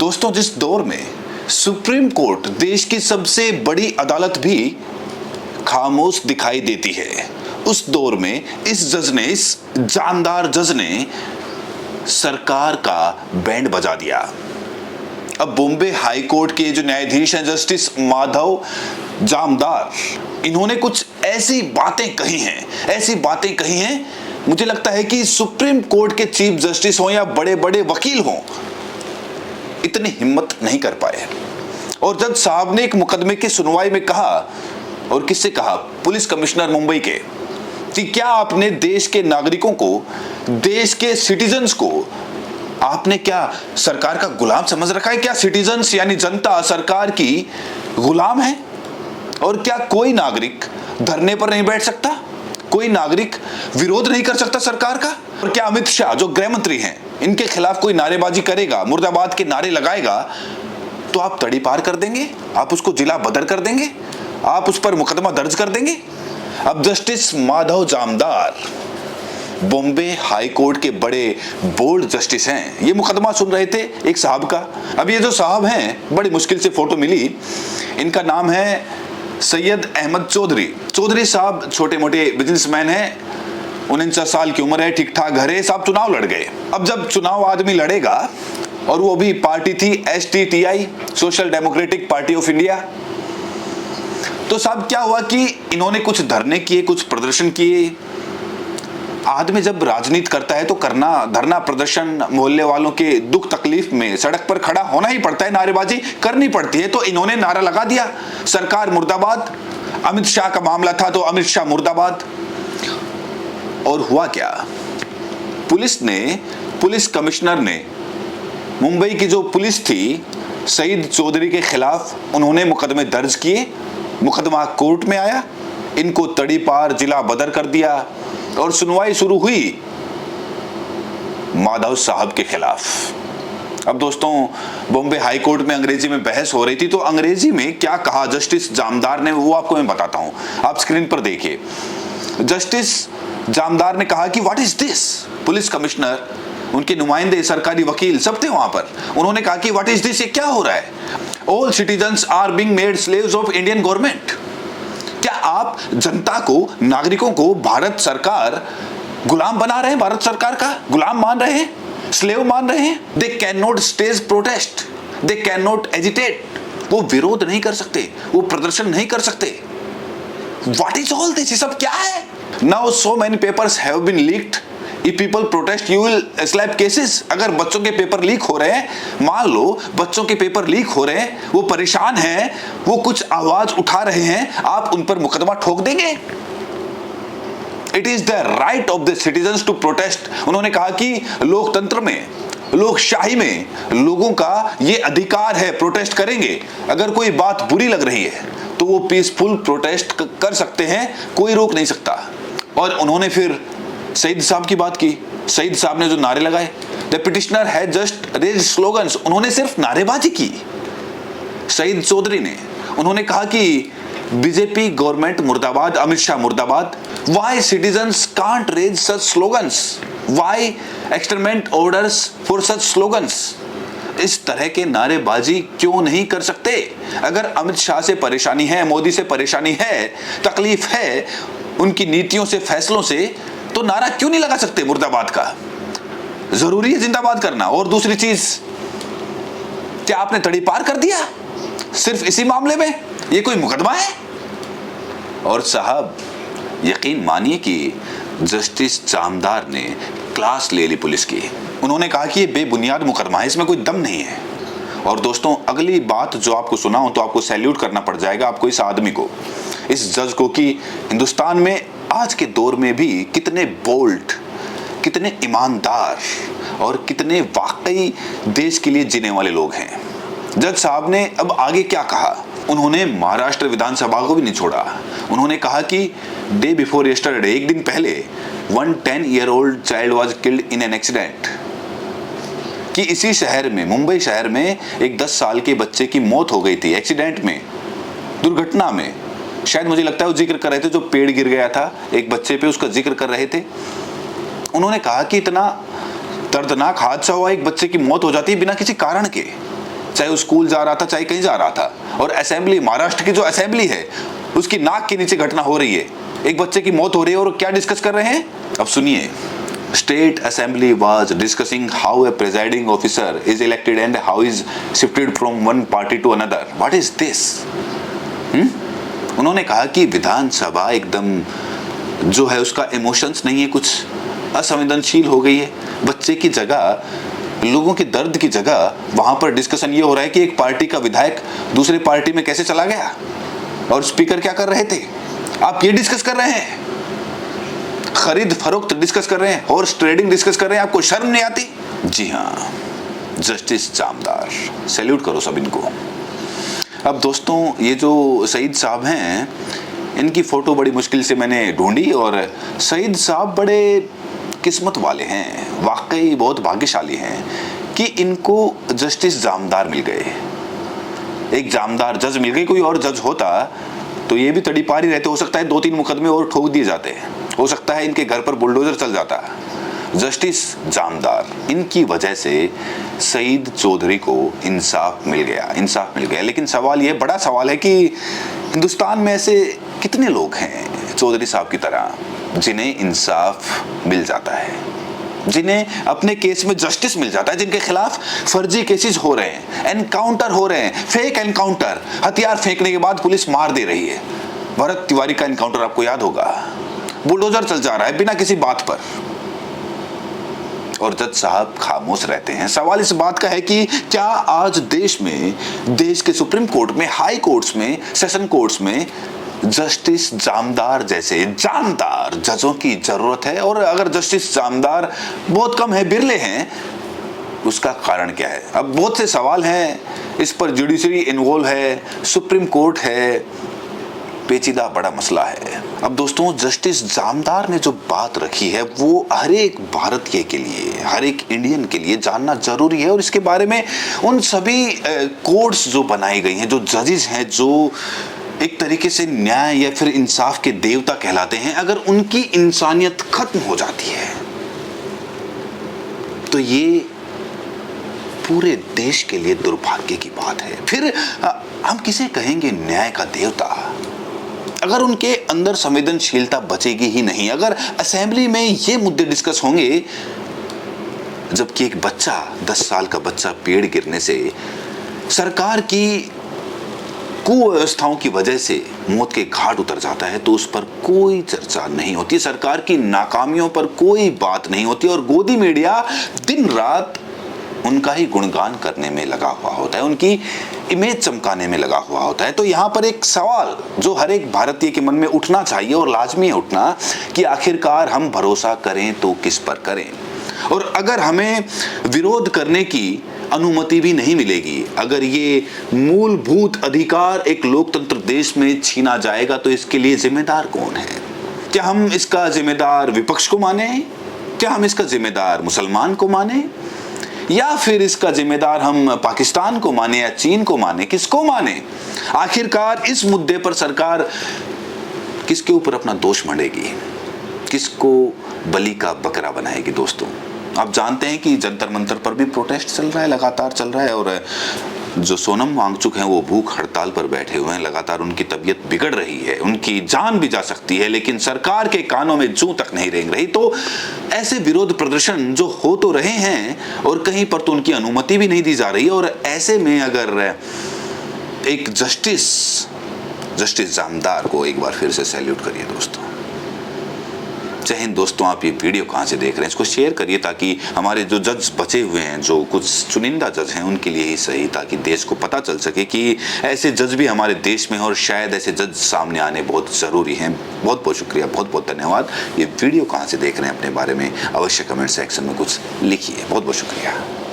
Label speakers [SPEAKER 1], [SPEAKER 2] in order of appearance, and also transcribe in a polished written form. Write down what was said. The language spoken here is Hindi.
[SPEAKER 1] दोस्तों, जिस दौर में सुप्रीम कोर्ट देश की सबसे बड़ी अदालत भी खामोश दिखाई देती है, उस दौर में इस जानदार जज ने सरकार का बैंड बजा दिया। अब बॉम्बे हाई कोर्ट के जो न्यायाधीश हैं जस्टिस माधव जामदार, इन्होंने कुछ ऐसी बातें कही हैं, मुझे लगता है कि सुप्रीम कोर्ट के चीफ जस्टिस हों या बड़े बड़े वकील हों, इतनी हिम्मत नहीं कर पाए। और जज साहब ने एक मुकदमे की सुनवाई में कहा, और किससे कहा? पुलिस कमिश्नर मुंबई के, कि क्या आपने देश के नागरिकों को, देश के सिटीजन्स को आपने क्या सरकार का गुलाम समझ रखा है? क्या सिटीजन्स यानी जनता सरकार की गुलाम है? और क्या कोई नागरिक धरने पर नहीं बैठ सकता? कोई नागरिक विरोध नहीं कर सकता सरकार का? और क्या अमित शाह जो गृह मंत्री हैं, इनके खिलाफ कोई नारेबाजी करेगा, मुर्दाबाद के नारे लगाएगा, तो आप तड़ी पार कर देंगे? आप उसको जिला बदर कर देंगे? आप उस पर मुकदमा दर्ज कर देंगे? अब justice Madhav Jamdar Bombay high court के बड़े बोल्ड जस्टिस हैं। ये मुकदमा सुन रहे थे एक साहब का। अब ये जो साहब हैं, बड़ी मुश्किल से फोटो मिली, इनका नाम है सैयद अहमद चौधरी। चौधरी साहब छोटे मोटे बिजनेसमैन हैं, 49 साल की उम्र है, ठीक ठाक घर है। साहब चुनाव लड़ गए। अब जब चुनाव आदमी लड़ेगा, और वो भी पार्टी थी SDTI, social democratic party of India, तो साहब क्या हुआ कि इन्होंने कुछ धरने किए, कुछ प्रदर्शन किए। आदमी जब राजनीति करता है तो धरना प्रदर्शन, मोहल्ले वालों के दुख तकलीफ में सड़क पर खड़ा होना ही पड़ता है, नारेबाजी करनी पड़ती है। तो इन्होंने नारा लगा दिया, सरकार मुर्दाबाद। अमित शाह का मामला था तो अमित शाह मुर्दाबाद। और हुआ क्या? पुलिस कमिश्नर ने, मुंबई की जो पुलिस थी, सईद चौधरी के खिलाफ उन्होंने मुकदमे दर्ज किए। मुकदमा कोर्ट में आया, इनको तड़ी पार जिला बदर कर दिया, और सुनवाई शुरू हुई माधव साहब के खिलाफ। अब दोस्तों, बॉम्बे हाई कोर्ट में अंग्रेजी में बहस हो रही थी, तो अंग्रेजी में क्या कहा जस्टिस जामदार ने, वो आपको मैं बताता हूं। आप स्क्रीन पर देखिए। जस्टिस जामदार ने कहा कि what is this? Police commissioner, उनके नुमाइंदे, सरकारी वकील सब थे वहां पर। उन्होंने कहा कि व्हाट इज दिस, ये क्या हो रहा है? All citizens are being made slaves of Indian government. क्या आप जनता को, नागरिकों को भारत सरकार गुलाम बना रहे हैं? भारत सरकार का गुलाम मान रहे हैं, स्लेव मान रहे हैं? They can not stage protest, they can not agitate. वो विरोध नहीं कर सकते, वो प्रदर्शन नहीं कर सकते। What is all this? ये सब क्या है? Now so many papers have been leaked, if people protest you will slap cases। अगर बच्चों के पेपर लीक हो रहे हैं, मान लो बच्चों के पेपर लीक हो रहे हैं, वो परेशान हैं, वो कुछ आवाज उठा रहे हैं, आप उन पर मुकदमा ठोक देंगे? It is the right of the citizens to protest. उन्होंने कहा कि लोकतंत्र में, लोकशाही में लोगों का ये अधिकार है, प्रोटेस्ट करेंगे। अगर कोई बात बुरी लग रही है तो वो पीसफुल प्रोटेस्ट कर सकते हैं, कोई रोक नहीं सकता। और उन्होंने फिर सईद साहब की बात की। सईद साहब ने जो नारे लगाए, the petitioner has just raised slogans, उन्होंने सिर्फ नारेबाजी की। सईद चौधरी ने, उन्होंने कहा कि बीजेपी गवर्नमेंट मुर्दाबाद, अमित शाह मुर्दाबाद। Why citizens can't raise such slogans? Why exterminate orders for such slogans? इस तरह के नारेबाजी क्यों नहीं कर सकते? अगर अमित शाह से परेशानी है, मोदी से परेशानी है, तकलीफ है उनकी नीतियों से, फैसलों से, तो नारा क्यों नहीं लगा सकते मुर्दाबाद का? जरूरी है जिंदाबाद करना। और दूसरी चीज, क्या आपने तड़ी पार कर दिया सिर्फ इसी मामले में? ये कोई मुकदमा है? और साहब यकीन मानिए कि जस्टिस जामदार ने क्लास ले ली पुलिस की। उन्होंने कहा कि ये बेबुनियाद मुकदमा है, इसमें कोई दम नहीं है। और दोस्तों, अगली बात जो आपको सुनाऊं तो आपको सैल्यूट करना पड़ जाएगा, आपको, इस आदमी को, इस जज को, कि हिंदुस्तान में आज के दौर में भी कितने बोल्ड, कितने ईमानदार और कितने वाकई देश के लिए जीने वाले लोग हैं। जज साहब ने अब आगे क्या कहा? उन्होंने महाराष्ट्र विधानसभा को भी नहीं छोड़ा। उन्होंने कहा कि डे बिफोर यस्टरडे, एक दिन पहले, 1 10-year-old child was killed in an accident. कि इसी शहर में, मुंबई शहर में, एक 10 साल के बच्चे की मौत हो गई थी एक्सीडेंट में, दुर्घटना में। शायद मुझे लगता है वो जिक्र कर रहे थे, जो पेड़ गिर गया था एक बच्चे पे, उसका जिक्र कर रहे थे। उन्होंने कहा कि इतना दर्दनाक हादसा हुआ, एक बच्चे की मौत हो जाती है बिना किसी कारण के। चाहे वो स्कूल जा रहा था, चाहे कहीं जा रहा था। और असेंबली, महाराष्ट्र की जो असेंबली है, उसकी नाक के नीचे घटना हो रही है, एक बच्चे की मौत हो रही है, और क्या डिस्कस कर रहे हैं? अब सुनिए। State Assembly was discussing how a presiding officer is elected and how is shifted from one party to another. What is this? उन्होंने कहा कि विधानसभा एकदम जो है उसका इमोशंस नहीं है, कुछ असंवेदनशील हो गई है। बच्चे की जगह, लोगों के दर्द की जगह वहां पर डिस्कशन ये हो रहा है कि एक पार्टी का विधायक दूसरे पार्टी में कैसे चला गया, और स्पीकर क्या कर रहे थे। आप ये डिस्कस कर रहे हैं, खरीद फरोख्त डिस्कस कर रहे हैं, हॉर्स ट्रेडिंग डिस्कस कर रहे हैं, आपको शर्म नहीं आती? जी हाँ, जस्टिस जामदार, सैल्यूट करो सब इनको। अब दोस्तों, ये जो सईद साहब हैं, इनकी फोटो बड़ी मुश्किल से मैंने ढूंढी, और सईद साहब बड़े किस्मत वाले हैं, वाकई बहुत भाग्यशाली हैं कि इनको जस्टिस जामदार मिल गए। एक जामदार जज मिल गई। कोई और जज होता तो ये भी तड़ी पारी रहते, हो सकता है 2-3 मुकदमे और ठोक दिए जाते, हो सकता है इनके घर पर बुलडोजर चल जाता। जस्टिस जामदार, इनकी वजह से सईद चौधरी को इंसाफ मिल गया। लेकिन सवाल ये, बड़ा सवाल है कि हिंदुस्तान में ऐसे कितने लोग हैं चौधरी साहब की तरह जिन्हें इंसाफ मिल जाता है, जिन्हें अपने केस में जस्टिस मिल जाता है, जिनके खिलाफ फर्जी केसेस हो रहे हैं, एनकाउंटर हो रहे हैं, फेक एनकाउंटर, हथियार फेंकने के बाद पुलिस मार दे रही है। भरत तिवारी का एनकाउंटर आपको याद होगा, बुलडोजर चल जा रहा है बिना किसी बात पर, और जज साहब खामोश रहते हैं। सवाल इस बात का है कि क्या आज देश में, देश के सुप्रीम कोर्ट में, हाई कोर्ट्स में, सेशन कोर्ट्स में जस्टिस जामदार जैसे जानदार जजों की जरूरत है? और अगर जस्टिस जामदार बहुत कम है, बिरले हैं, उसका कारण क्या है? अब बहुत से सवाल हैं, इस पर जुडिशरी इन्वॉल्व है, सुप्रीम कोर्ट है, पेचीदा बड़ा मसला है। अब दोस्तों, जस्टिस जामदार ने जो बात रखी है वो हर एक भारतीय के लिए, हर एक इंडियन के लिए जानना जरूरी है। और इसके बारे में उन सभी कोर्ट्स जो बनाई गई हैं, जो जजेस हैं, जो एक तरीके से न्याय या फिर इंसाफ के देवता कहलाते हैं, अगर उनकी इंसानियत खत्म हो जाती है तो ये पूरे देश के लिए दुर्भाग्य की बात है। फिर हम किसे कहेंगे न्याय का देवता? अगर उनके अंदर संवेदनशीलता बचेगी ही नहीं, अगर असेंबली में ये मुद्दे डिस्कस होंगे, जबकि एक बच्चा, 10 साल का बच्चा पेड़ गिरने से, सरकार की कुव्यवस्थाओं की वजह से मौत के घाट उतर जाता है, तो उस पर कोई चर्चा नहीं होती, सरकार की नाकामियों पर कोई बात नहीं होती, और गोदी मीडिया दिन रात उनका ही गुणगान करने में लगा हुआ होता है, उनकी इमेज चमकाने में लगा हुआ होता है। तो यहाँ पर एक सवाल जो हर एक भारतीय के मन में उठना चाहिए, और लाजमी है उठना, कि आखिरकार हम भरोसा करें तो किस पर करें? और अगर हमें विरोध करने की अनुमति भी नहीं मिलेगी, अगर ये मूलभूत अधिकार एक लोकतंत्र देश में छीना जाएगा, तो इसके लिए जिम्मेदार कौन है? क्या हम इसका जिम्मेदार विपक्ष को माने? क्या हम इसका जिम्मेदार मुसलमान को माने? या फिर इसका जिम्मेदार हम पाकिस्तान को माने या चीन को माने? किसको माने? आखिरकार इस मुद्दे पर सरकार किसके ऊपर अपना दोष मढ़ेगी, किसको बलि का बकरा बनाएगी? दोस्तों, आप जानते हैं कि जंतर मंतर पर भी प्रोटेस्ट चल रहा है, लगातार चल रहा है, और जो सोनम वांगचुक हैं वो भूख हड़ताल पर बैठे हुए हैं, लगातार उनकी तबीयत बिगड़ रही है, उनकी जान भी जा सकती है, लेकिन सरकार के कानों में जूं तक नहीं रेंग रही। तो ऐसे विरोध प्रदर्शन जो हो तो रहे हैं, और कहीं पर तो उनकी अनुमति भी नहीं दी जा रही है, और ऐसे में अगर एक जस्टिस जामदार को एक बार फिर से सैल्यूट करिए दोस्तों। जय हिंद दोस्तों। आप ये वीडियो कहाँ से देख रहे हैं, इसको शेयर करिए, ताकि हमारे जो जज बचे हुए हैं, जो कुछ चुनिंदा जज हैं, उनके लिए ही सही, ताकि देश को पता चल सके कि ऐसे जज भी हमारे देश में हैं, और शायद ऐसे जज सामने आने बहुत ज़रूरी हैं। बहुत बहुत शुक्रिया, बहुत बहुत धन्यवाद। ये वीडियो कहाँ से देख रहे हैं अपने बारे में अवश्य कमेंट सेक्शन में कुछ लिखिए। बहुत बहुत शुक्रिया।